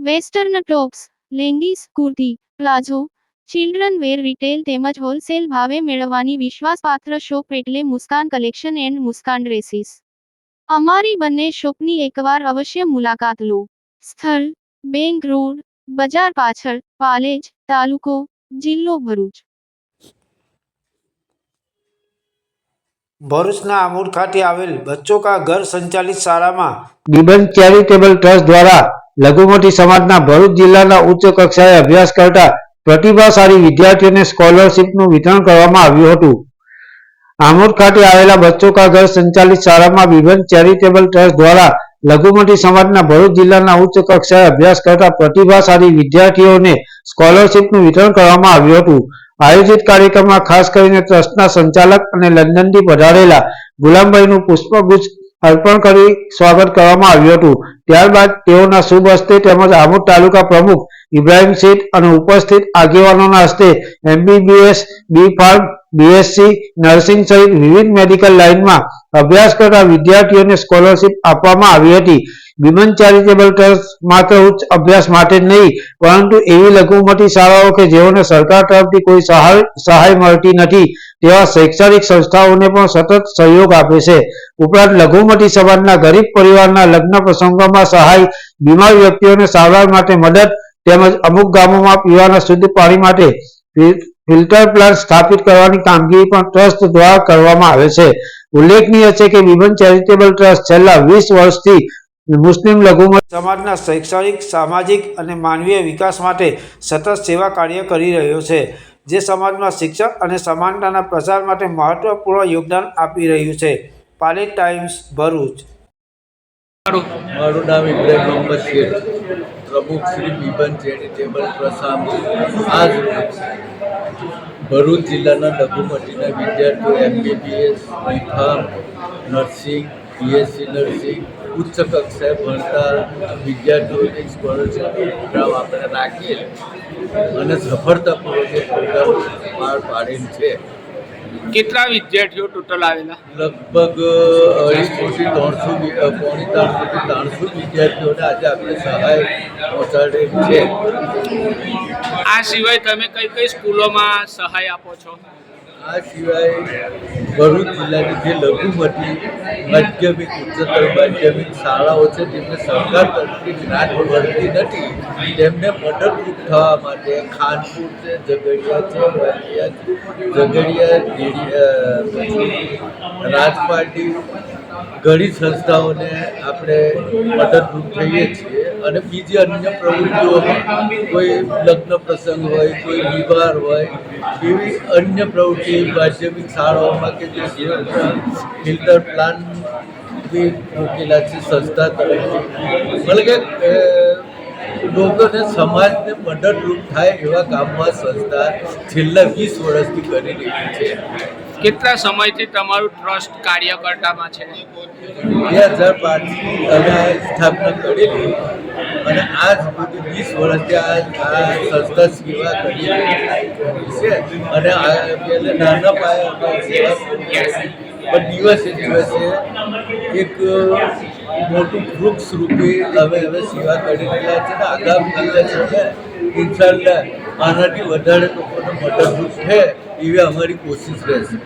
Western tops, leggings, kurti, palazzo, children wear retail તેમજ wholesale ભાવે મેળવવાની વિશ્વાસપાત્ર શોપ એટલે Muskan collection and Muskan dresses. અમારી બંને શોપની એકવાર અવશ્ય મુલાકાત લો। સ્થળ: બેંક રોડ, બજાર પાછળ, પાલેજ, તાલુકો, જિલ્લો ભરૂચ। ભરૂચના આમોદ ખાતે આવેલ બચ્ચों का घर संचालित શાળામાં બિબન ચેરિટેબલ ટ્રસ્ટ દ્વારા લઘુમતી સમાજના ભરૂચ જિલ્લાના ઉચ્ચ કક્ષાએ અભ્યાસ કરતા પ્રતિભાશાળી વિદ્યાર્થીઓને સ્કોલરશીપનું વિતરણ કરવામાં આવ્યું હતું। આમોદ ખાતે આવેલા બચ્ચों का घर સંચાલિત શાળામાં બિબન ચેરિટેબલ ટ્રસ્ટ દ્વારા લઘુમતી સમાજના ભરૂચ જિલ્લાના ઉચ્ચ કક્ષાએ અભ્યાસ કરતા પ્રતિભાશાળી વિદ્યાર્થીઓને સ્કોલરશીપનું વિતરણ કરવામાં આવ્યું હતું। આયોજિત કાર્યક્રમમાં ખાસ કરીને ટ્રસ્ટના સંચાલક અને લંડનથી પધારેલા ગુલામભાઈનું પુષ્પગુચ્છ અર્પણ કરી સ્વાગત કરવામાં આવ્યું હતું। ત્યારબાદ તેઓના શુભ હસ્તે તેમજ આમોદ તાલુકા પ્રમુખ ઇબ્રાહિમ શેઠ અને ઉપસ્થિત આગેવાનોના હસ્તે MBBS, B.Pharm, BSc નર્સિંગ સહિત વિવિધ મેડિકલ લાઇનમાં અભ્યાસ કરતા વિદ્યાર્થીઓને સ્કોલરશીપ આપવામાં આવી હતી। બિબન ચેરિટેબલ ટ્રસ્ટ માત્ર ઉચ્ચ અભ્યાસ માટે જ નહીં પરંતુ એવી લઘુમતી શાળાઓ કે જેઓને સરકાર તરફથી કોઈ સહાય મળતી નથી તેવા શૈક્ષણિક સંસ્થાઓને પણ સતત સહયોગ આપે છે। ઉપરાંત લઘુમતી સમાજના ગરીબ પરિવારના લગ્ન પ્રસંગોમાં સહાય, બીમાર વ્યક્તિઓને સારવાર માટે મદદ તેમજ અમુક ગામોમાં પીવાના શુદ્ધ પાણી માટે ફિલ્ટર પ્લાન્ટ સ્થાપિત કરવાની કામગીરી પણ ટ્રસ્ટ દ્વારા કરવામાં આવે છે। ઉલ્લેખનીય છે કે બિબન ચેરિટેબલ ટ્રસ્ટ છેલ્લા 20 વર્ષથી મુસ્લિમ લઘુમતી સમાજના શૈક્ષણિક, સામાજિક અને માનવીય વિકાસ માટે સતત સેવા કાર્ય કરી રહ્યો છે, જે સમાજમાં શિક્ષણ અને સમાનતાના પ્રસાર માટે મહત્વપૂર્ણ યોગદાન આપી રહ્યું છે। પાલેજ ટાઈમ્સ, ભરૂચ। મારું નામ ઇબ્રાહિમ મોહમ્મદ શેઠ, પ્રમુખ શ્રી બિબન ચેરિટેબલ ટ્રસ્ટ આજ ભરૂચ જિલ્લાના લઘુમતીના વિદ્યાર્થીઓ MBBS, B.Pharm, nursing, BSc nursing ઉચ્ચ કક્ષાએ ભણતા વિદ્યાર્થીઓની સ્કોલરશીપનો પ્રોગ્રામ આપણે રાખીએ અને સફળતાપૂર્વક એ પ્રોગ્રામ પાર પાડેલ છે। કેટલા વિદ્યાર્થીઓ ટોટલ આવેલા? લગભગ 250 થી 300 વિદ્યાર્થીઓને આજે આપણે સહાય પહોંચાડેલ છે। આ સિવાય તમે કઈ કઈ સ્કૂલોમાં સહાય આપો છો? આ સિવાય ભરૂચ જિલ્લાની જે લઘુમતી માધ્યમિક, ઉચ્ચતર માધ્યમિક શાળાઓ છે તેમને સરકાર તરફથી ગ્રાન્ટ મળતી નથી, તેમને મદદરૂપ થવા માટે ખાનપુર છે, ઝઘડિયા, રાજપાટી ઘણી સંસ્થાઓને આપણે મદદરૂપ થઈએ છીએ અને બીજી અન્ય પ્રવૃત્તિઓમાં કોઈ લગ્ન પ્રસંગ હોય, કોઈ બીમાર હોય, એવી અન્ય પ્રવૃત્તિ માધ્યમિક શાળાઓમાં કે જે ફિલ્ટર પ્લાન્ટ બી મૂકેલા છે સંસ્થા તરફથી, એટલે કે લોકોને સમાજને મદદરૂપ થાય એવા કામમાં સંસ્થા છેલ્લા 20 વર્ષથી કરી રહી છે। કેટલા સમયથી તમારું ટ્રસ્ટ કાર્યકર્તામાં છે? 2005થી અમે સ્થાપના કરેલી અને આજ સુધી 20 વર્ષથી આ સંસ્થા સેવા કરી રહી છે અને નાના પાયે સેવા પણ દિવસે દિવસે એક મોટું વૃક્ષ રૂપે અમે સેવા કરી રહ્યા છે અને આગામી દિવસે ઇન્શાઅલ્લાહ આનાથી વધારે લોકોને મદદરૂપ થાય એવી અમારી કોશિશ રહેશે।